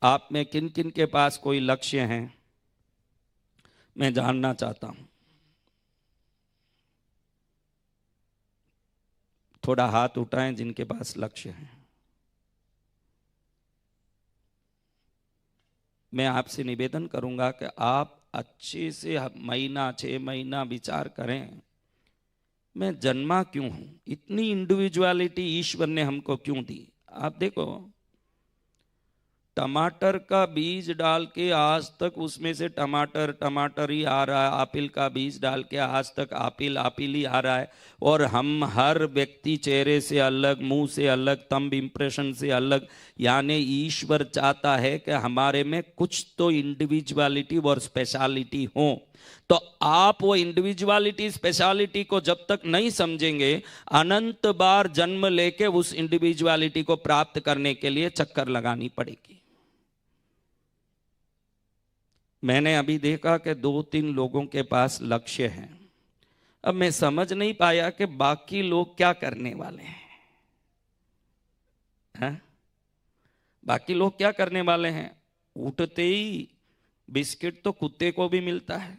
आप में किन किन के पास कोई लक्ष्य हैं, मैं जानना चाहता हूं। थोड़ा हाथ उठाएं जिनके पास लक्ष्य है। मैं आपसे निवेदन करूंगा कि आप अच्छे से महीना 6 महीना विचार करें, मैं जन्मा क्यों हूं, इतनी इंडिविजुअलिटी ईश्वर ने हमको क्यों दी। आप देखो, टमाटर का बीज डाल के आज तक उसमें से टमाटर टमाटर ही आ रहा है, आपिल का बीज डाल के आज तक आपिल आपिल ही आ रहा है। और हम हर व्यक्ति चेहरे से अलग, मुंह से अलग, थंब इंप्रेशन से अलग। यानी ईश्वर चाहता है कि हमारे में कुछ तो इंडिविजुअलिटी और स्पेशलिटी हो। तो आप वो इंडिविजुअलिटी स्पेशलिटी को जब तक नहीं समझेंगे, अनंत बार जन्म लेके उस इंडिविजुअलिटी को प्राप्त करने के लिए चक्कर लगानी पड़ेगी। मैंने अभी देखा कि 2-3 लोगों के पास लक्ष्य हैं। अब मैं समझ नहीं पाया कि बाकी लोग क्या करने वाले हैं, है? बाकी लोग क्या करने वाले हैं? उठते ही बिस्किट तो कुत्ते को भी मिलता है,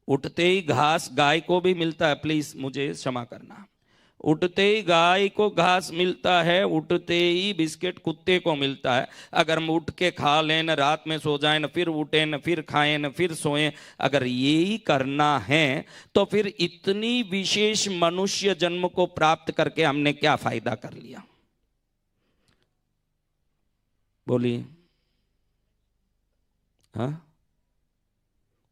उठते ही घास गाय को भी मिलता है, प्लीज मुझे क्षमा करना। उठते ही गाय को घास मिलता है, उठते ही बिस्किट कुत्ते को मिलता है। अगर हम उठ के खा लें, न रात में सो जाएं, न फिर उठें, न फिर खाएं, न फिर सोएं, अगर यही करना है तो फिर इतनी विशेष मनुष्य जन्म को प्राप्त करके हमने क्या फायदा कर लिया? बोलिए। हाँ,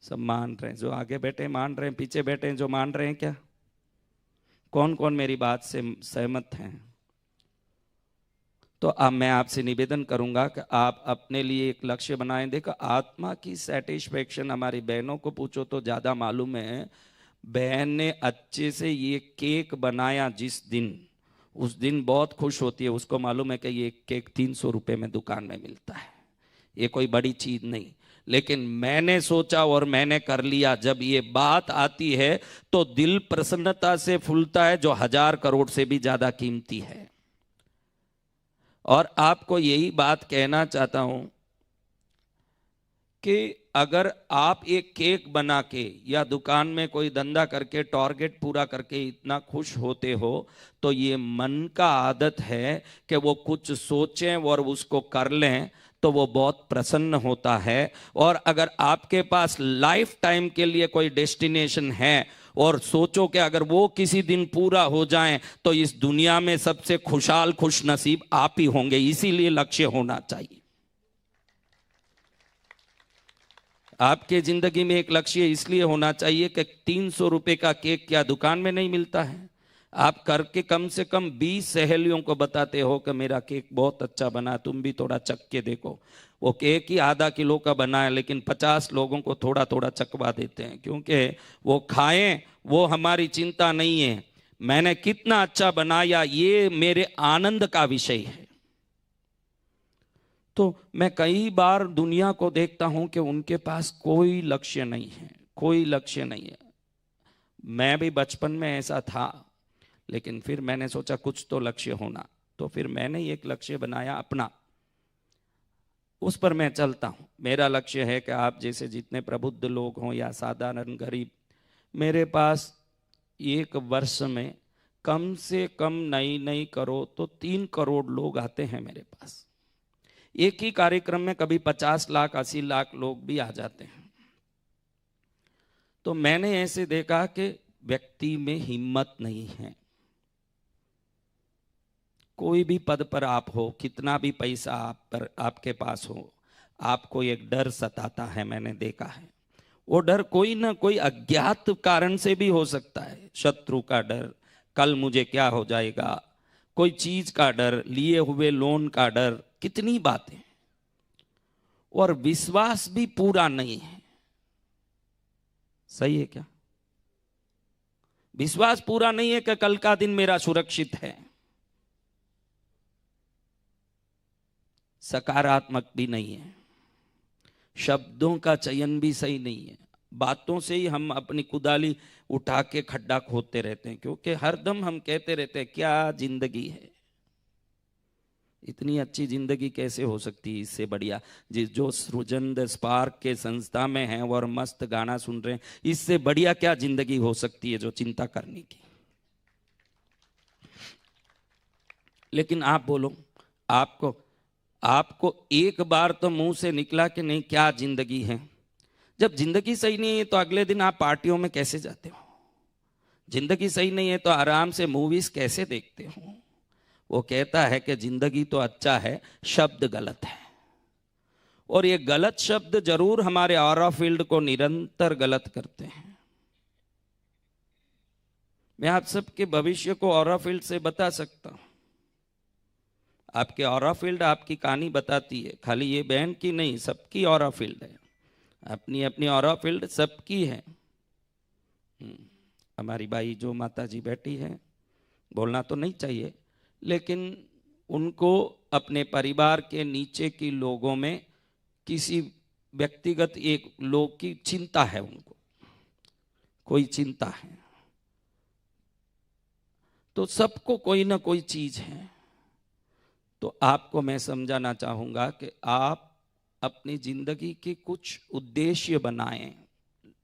सब मान रहे हैं, जो आगे बैठे मान रहे हैं, पीछे बैठे हैं जो मान रहे हैं क्या? कौन कौन मेरी बात से सहमत हैं? तो अब मैं आपसे निवेदन करूंगा कि आप अपने लिए एक लक्ष्य बनाएं। देखो, आत्मा की सेटिस्फेक्शन, हमारी बहनों को पूछो तो ज्यादा मालूम है। बहन ने अच्छे से ये केक बनाया जिस दिन, उस दिन बहुत खुश होती है। उसको मालूम है कि ये केक 300 रुपए में दुकान में मिलता है, ये कोई बड़ी चीज नहीं। लेकिन मैंने सोचा और मैंने कर लिया, जब ये बात आती है तो दिल प्रसन्नता से फूलता है, जो 1000 करोड़ से भी ज्यादा कीमती है। और आपको यही बात कहना चाहता हूं कि अगर आप एक केक बना के या दुकान में कोई धंधा करके टारगेट पूरा करके इतना खुश होते हो, तो ये मन का आदत है कि वो कुछ सोचें और उसको कर लें तो वो बहुत प्रसन्न होता है। और अगर आपके पास लाइफ टाइम के लिए कोई डेस्टिनेशन है और सोचो कि अगर वो किसी दिन पूरा हो जाए तो इस दुनिया में सबसे खुशहाल खुश नसीब आप ही होंगे। इसीलिए लक्ष्य होना चाहिए। आपके जिंदगी में एक लक्ष्य इसलिए होना चाहिए कि 300 रुपए का केक क्या दुकान में नहीं मिलता है? आप करके कम से कम 20 सहेलियों को बताते हो कि मेरा केक बहुत अच्छा बना, तुम भी थोड़ा चख के देखो। वो केक ही आधा किलो का बना है, लेकिन 50 लोगों को थोड़ा थोड़ा चखवा देते हैं, क्योंकि वो खाएं वो हमारी चिंता नहीं है, मैंने कितना अच्छा बनाया ये मेरे आनंद का विषय है। तो मैं कई बार दुनिया को देखता हूं कि उनके पास कोई लक्ष्य नहीं है, कोई लक्ष्य नहीं है। मैं भी बचपन में ऐसा था, लेकिन फिर मैंने सोचा कुछ तो लक्ष्य होना, तो फिर मैंने एक लक्ष्य बनाया अपना, उस पर मैं चलता हूं। मेरा लक्ष्य है कि आप जैसे जितने प्रबुद्ध लोग हों या साधारण गरीब, मेरे पास एक वर्ष में कम से कम नहीं करो तो 3 करोड़ लोग आते हैं मेरे पास। एक ही कार्यक्रम में कभी 50 लाख 80 लाख लोग भी आ जाते हैं। तो मैंने ऐसे देखा कि व्यक्ति में हिम्मत नहीं है। कोई भी पद पर आप हो, कितना भी पैसा आप पर आपके पास हो, आपको एक डर सताता है, मैंने देखा है। वो डर कोई ना कोई अज्ञात कारण से भी हो सकता है। शत्रु का डर, कल मुझे क्या हो जाएगा, कोई चीज का डर, लिए हुए लोन का डर, कितनी बातें। और विश्वास भी पूरा नहीं है। सही है क्या? विश्वास पूरा नहीं है कि कल का दिन मेरा सुरक्षित है। सकारात्मक भी नहीं है, शब्दों का चयन भी सही नहीं है। बातों से ही हम अपनी कुदाली उठा के खड्डा खोदते रहते हैं, क्योंकि हरदम हम कहते रहते हैं क्या जिंदगी है, इतनी अच्छी जिंदगी कैसे हो सकती है इससे बढ़िया? जो सृजन द स्पार्क के संस्था में हैं और मस्त गाना सुन रहे हैं, इससे बढ़िया क्या जिंदगी हो सकती है जो चिंता करने की? लेकिन आप बोलो, आपको आपको एक बार तो मुंह से निकला कि नहीं क्या जिंदगी है? जब जिंदगी सही नहीं है तो अगले दिन आप पार्टियों में कैसे जाते हो? जिंदगी सही नहीं है तो आराम से मूवीज कैसे देखते हो? वो कहता है कि जिंदगी तो अच्छा है, शब्द गलत है। और ये गलत शब्द जरूर हमारे ऑरा फील्ड को निरंतर गलत करते हैं। मैं आप सबके भविष्य को ऑरा फील्ड से बता सकता हूं। आपके ऑरा फील्ड आपकी कहानी बताती है, खाली ये बहन की नहीं, सबकी ऑरा फील्ड है, अपनी अपनी ऑरा फील्ड सबकी है। हमारी बाई जो माता जी बैठी है, बोलना तो नहीं चाहिए, लेकिन उनको अपने परिवार के नीचे के लोगों में किसी व्यक्तिगत एक लोग की चिंता है, उनको कोई चिंता है, तो सबको कोई ना कोई चीज है। तो आपको मैं समझाना चाहूंगा कि आप अपनी जिंदगी के कुछ उद्देश्य बनाएं।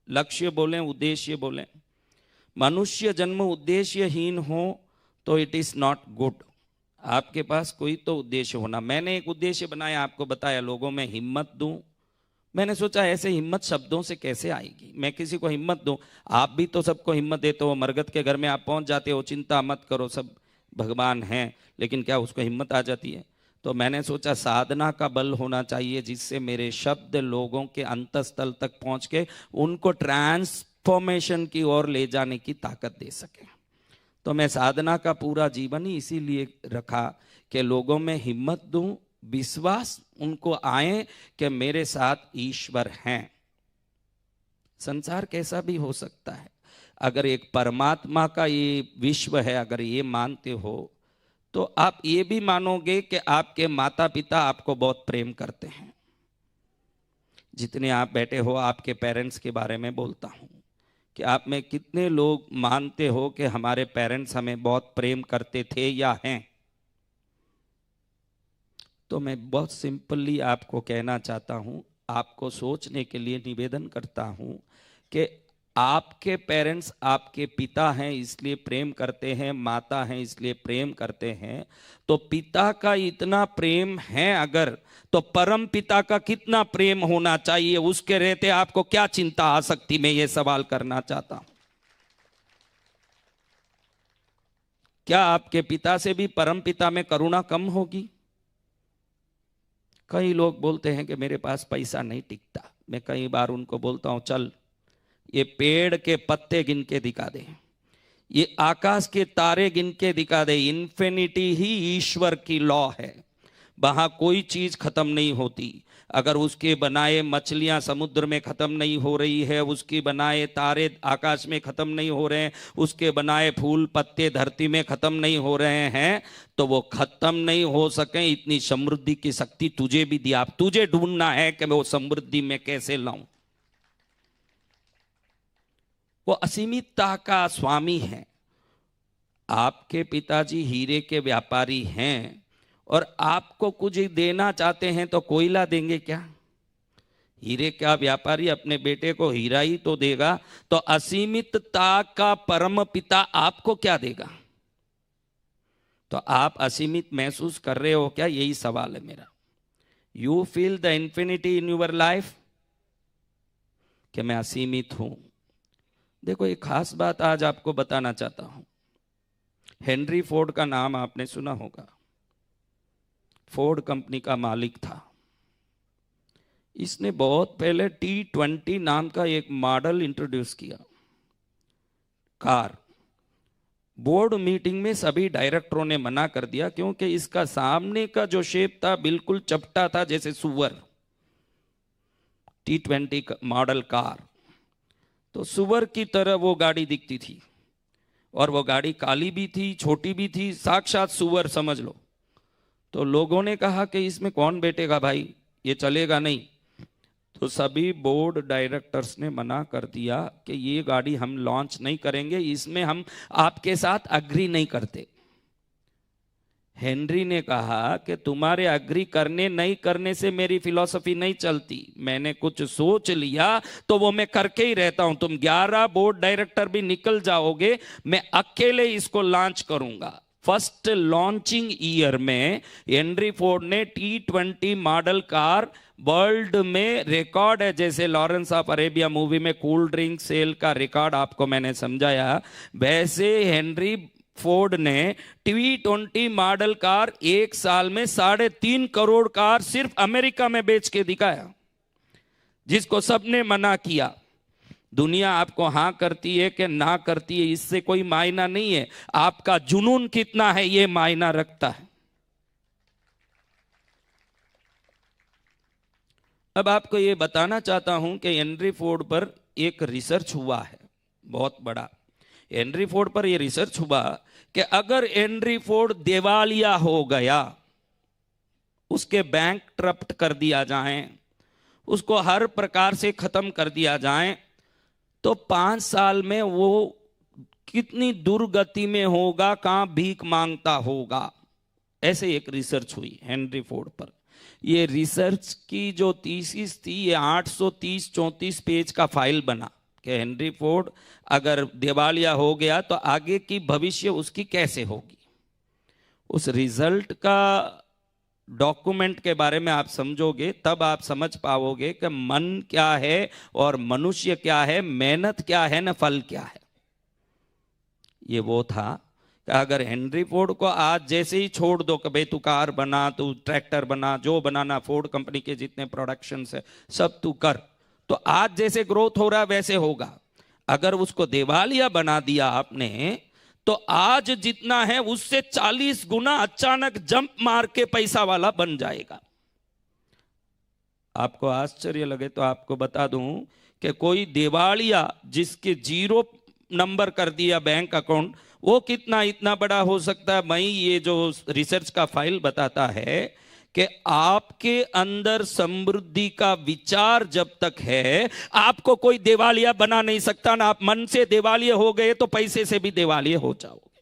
लक्ष्य बोलें, उद्देश्य बोलें। मनुष्य जन्म उद्देश्यहीन हो तो इट इज नॉट गुड। आपके पास कोई तो उद्देश्य होना। मैंने एक उद्देश्य बनाया, आपको बताया, लोगों में हिम्मत दूं। मैंने सोचा ऐसे हिम्मत शब्दों से कैसे आएगी, मैं किसी को हिम्मत दूं। आप भी तो सबको हिम्मत देते हो, मरगत के घर में आप पहुंच जाते हो, चिंता मत करो सब भगवान हैं, लेकिन क्या उसको हिम्मत आ जाती है? तो मैंने सोचा साधना का बल होना चाहिए जिससे मेरे शब्द लोगों के अंतस्थल तक पहुंच के उनको ट्रांसफॉर्मेशन की ओर ले जाने की ताकत दे सके। तो मैं साधना का पूरा जीवन ही इसीलिए रखा कि लोगों में हिम्मत दूं, विश्वास उनको आए कि मेरे साथ ईश्वर हैं। संसार कैसा भी हो सकता है, अगर एक परमात्मा का ये विश्व है, अगर ये मानते हो तो आप ये भी मानोगे कि आपके माता पिता आपको बहुत प्रेम करते हैं। जितने आप बैठे हो, आपके पेरेंट्स के बारे में बोलता हूं कि आप में कितने लोग मानते हो कि हमारे पेरेंट्स हमें बहुत प्रेम करते थे या हैं? तो मैं बहुत सिंपली आपको कहना चाहता हूं, आपको सोचने के लिए निवेदन करता हूं कि आपके पेरेंट्स आपके पिता हैं इसलिए प्रेम करते हैं, माता हैं इसलिए प्रेम करते हैं। तो पिता का इतना प्रेम है अगर, तो परम पिता का कितना प्रेम होना चाहिए? उसके रहते आपको क्या चिंता आ सकती? मैं ये सवाल करना चाहता हूं। क्या आपके पिता से भी परम पिता में करुणा कम होगी? कई लोग बोलते हैं कि मेरे पास पैसा नहीं टिकता। मैं कई बार उनको बोलता हूं, चल ये पेड़ के पत्ते गिन के दिखा दे, ये आकाश के तारे गिन के दिखा दे। इन्फिनिटी ही ईश्वर की लॉ है, वहां कोई चीज खत्म नहीं होती। अगर उसके बनाए मछलियां समुद्र में खत्म नहीं हो रही है, उसके बनाए तारे आकाश में खत्म नहीं हो रहे हैं, उसके बनाए फूल पत्ते धरती में खत्म नहीं हो रहे हैं, तो वो खत्म नहीं हो सके इतनी समृद्धि की शक्ति तुझे भी दिया। तुझे ढूंढना है कि मैं वो समृद्धि में कैसे लाऊं। वो असीमितता का स्वामी है। आपके पिताजी हीरे के व्यापारी हैं और आपको कुछ देना चाहते हैं तो कोयला देंगे क्या? हीरे का व्यापारी अपने बेटे को हीरा ही तो देगा, तो असीमितता का परम पिता आपको क्या देगा? तो आप असीमित महसूस कर रहे हो क्या? यही सवाल है मेरा। You feel the infinity in your life कि मैं असीमित हूं। देखो एक खास बात आज आपको बताना चाहता हूं। हेनरी फोर्ड का नाम आपने सुना होगा। फोर्ड कंपनी का मालिक था। इसने बहुत पहले T20 नाम का एक मॉडल इंट्रोड्यूस किया, कार। बोर्ड मीटिंग में सभी डायरेक्टरों ने मना कर दिया क्योंकि इसका सामने का जो शेप था बिल्कुल चपटा था, जैसे सुअर। T20 मॉडल कार, तो सुअर की तरह वो गाड़ी दिखती थी और वो गाड़ी काली भी थी, छोटी भी थी, साक्षात सुअर समझ लो। तो लोगों ने कहा कि इसमें कौन बैठेगा भाई, ये चलेगा नहीं। तो सभी बोर्ड डायरेक्टर्स ने मना कर दिया कि ये गाड़ी हम लॉन्च नहीं करेंगे, इसमें हम आपके साथ अग्री नहीं करते। हेनरी ने कहा कि तुम्हारे अग्री करने नहीं करने से मेरी फिलॉसफी नहीं चलती, मैंने कुछ सोच लिया तो वो मैं करके ही रहता हूं। तुम 11 बोर्ड डायरेक्टर भी निकल जाओगे, मैं अकेले इसको लॉन्च करूंगा। फर्स्ट लॉन्चिंग ईयर में हेनरी फोर्ड ने T20 मॉडल कार वर्ल्ड में रिकॉर्ड है, जैसे लॉरेंस ऑफ अरेबिया मूवी में कूल ड्रिंक सेल का रिकॉर्ड आपको मैंने समझाया, वैसे हेनरी फोर्ड ने T20 मॉडल कार एक साल में 3.5 करोड़ कार सिर्फ अमेरिका में बेच के दिखाया, जिसको सबने मना किया। दुनिया आपको हां करती है कि ना करती है, इससे कोई मायना नहीं है, आपका जुनून कितना है ये मायना रखता है। अब आपको ये बताना चाहता हूं कि हेनरी फोर्ड पर एक रिसर्च हुआ है बहुत बड़ा। हेनरी फोर्ड पर यह रिसर्च हुआ कि अगर हेनरी फोर्ड दिवालिया हो गया, उसके बैंक ट्रप्ट कर दिया जाए, उसको हर प्रकार से खत्म कर दिया जाए, तो 5 साल में वो कितनी दुर्गति में होगा, कहां भीख मांगता होगा। ऐसे एक रिसर्च हुई हेनरी फोर्ड पर। ये रिसर्च की जो थीसिस थी, ये 830-34 पेज का फाइल बना कि हेनरी फोर्ड अगर दिवालिया हो गया तो आगे की भविष्य उसकी कैसे होगी। उस रिजल्ट का डॉक्यूमेंट के बारे में आप समझोगे तब आप समझ पाओगे कि मन क्या है और मनुष्य क्या है, मेहनत क्या है, न फल क्या है। ये वो था कि अगर हेनरी फोर्ड को आज जैसे ही छोड़ दो कि भाई तू कार बना, तू ट्रैक्टर बना, जो बनाना, फोर्ड कंपनी के जितने प्रोडक्शंस है सब तू कर, तो आज जैसे ग्रोथ हो रहा है वैसे होगा। अगर उसको दिवालिया बना दिया आपने तो आज जितना है उससे 40 गुना अचानक जंप मार के पैसा वाला बन जाएगा। आपको आश्चर्य लगे तो आपको बता दूं कि कोई दिवालिया जिसके 0 नंबर कर दिया बैंक अकाउंट, वो कितना इतना बड़ा हो सकता है। भाई ये जो रिसर्च का फाइल बताता है कि आपके अंदर समृद्धि का विचार जब तक है, आपको कोई दिवालिया बना नहीं सकता। ना आप मन से दिवालिया हो गए तो पैसे से भी दिवालिया हो जाओगे।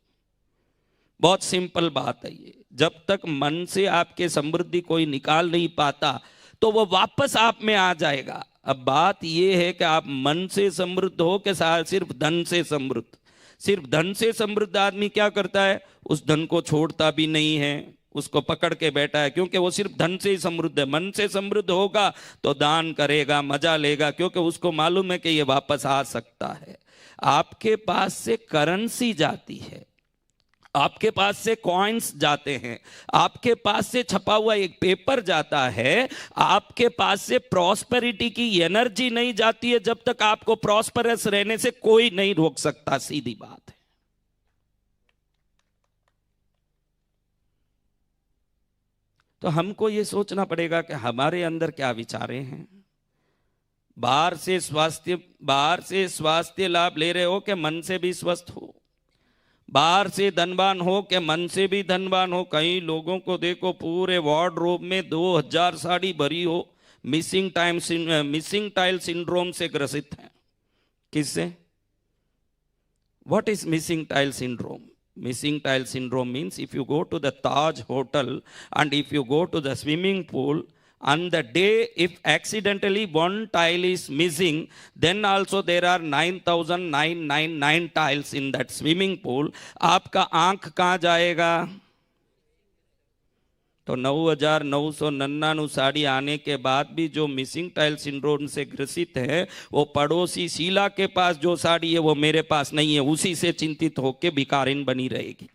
बहुत सिंपल बात है ये। जब तक मन से आपके समृद्धि कोई निकाल नहीं पाता तो वो वापस आप में आ जाएगा। अब बात ये है कि आप मन से समृद्ध हो कि सिर्फ धन से समृद्ध। सिर्फ धन से समृद्ध आदमी क्या करता है, उस धन को छोड़ता भी नहीं है, उसको पकड़ के बैठा है, क्योंकि वो सिर्फ धन से ही समृद्ध है। मन से समृद्ध होगा तो दान करेगा, मजा लेगा, क्योंकि उसको मालूम है कि ये वापस आ सकता है। आपके पास से करेंसी जाती है, आपके पास से कॉइन्स जाते हैं, आपके पास से छपा हुआ एक पेपर जाता है, आपके पास से प्रॉस्पेरिटी की एनर्जी नहीं जाती है जब तक आपको प्रॉस्परस रहने से कोई नहीं रोक सकता। सीधी बात है। तो हमको यह सोचना पड़ेगा कि हमारे अंदर क्या विचारे हैं। बाहर से स्वास्थ्य लाभ ले रहे हो कि मन से भी स्वस्थ हो, बाहर से धनवान हो कि मन से भी धनवान हो। कई लोगों को देखो पूरे वार्डरोब में 2000 साड़ी भरी हो, मिसिंग टाइल सिंड्रोम से ग्रसित हैं। किससे? What is missing tile syndrome? Missing tile syndrome means if you go to the Taj hotel and if you go to the swimming pool, on the day if accidentally one tile is missing, then also there are 9,999 tiles in that swimming pool. आपका आंख कहाँ जाएगा? तो 9,999 साड़ी आने के बाद भी जो मिसिंग टाइल सिंड्रोम से ग्रसित है, वो पड़ोसी शीला के पास जो साड़ी है वो मेरे पास नहीं है, उसी से चिंतित होकर भिखारिन बनी रहेगी।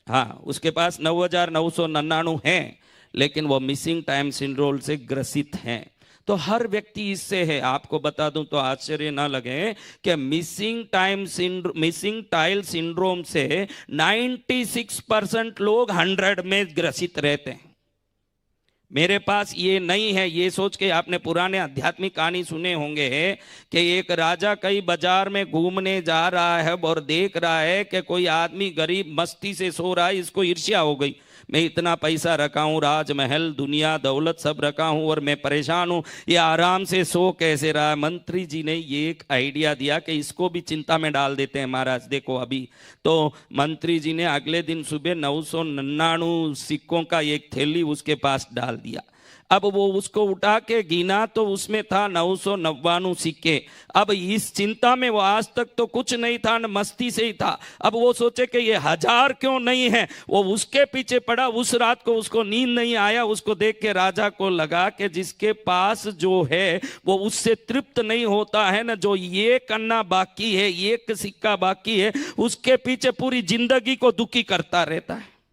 हाँ, उसके पास 9,999 है लेकिन वो मिसिंग टाइम सिंड्रोम से ग्रसित हैं। तो हर व्यक्ति इससे है। आपको बता दूं तो आश्चर्य ना लगे कि मिसिंग टाइल सिंड्रोम से 96% लोग 100 में ग्रसित रहते हैं। मेरे पास ये नहीं है, ये सोच के आपने पुराने आध्यात्मिक कहानी सुने होंगे कि एक राजा कई बाजार में घूमने जा रहा है और देख रहा है कि कोई आदमी गरीब मस्ती से सो रहा है, इसको ईर्ष्या हो गई। मैं इतना पैसा रखा हूँ, राजमहल दुनिया दौलत सब रखा हूँ और मैं परेशान हूँ, ये आराम से सो कैसे रहा। मंत्री जी ने ये एक आइडिया दिया कि इसको भी चिंता में डाल देते हैं महाराज, देखो अभी। तो मंत्री जी ने अगले दिन सुबह 999 सिक्कों का एक थैली उसके पास डाल दिया। अब वो उसको उठा के गिना तो उसमें था 999 सिक्के। अब इस चिंता में वो आज तक तो कुछ नहीं था, मस्ती से ही था। अब वो सोचे कि ये 1000 क्यों नहीं है, वो उसके पीछे पड़ा। उस रात को उसको नींद नहीं आया। उसको देख के राजा को लगा कि जिसके पास जो है वो उससे तृप्त नहीं होता है ना, जो ये करना बाकी है, एक सिक्का बाकी है, उसके पीछे पूरी जिंदगी को दुखी करता रहता है।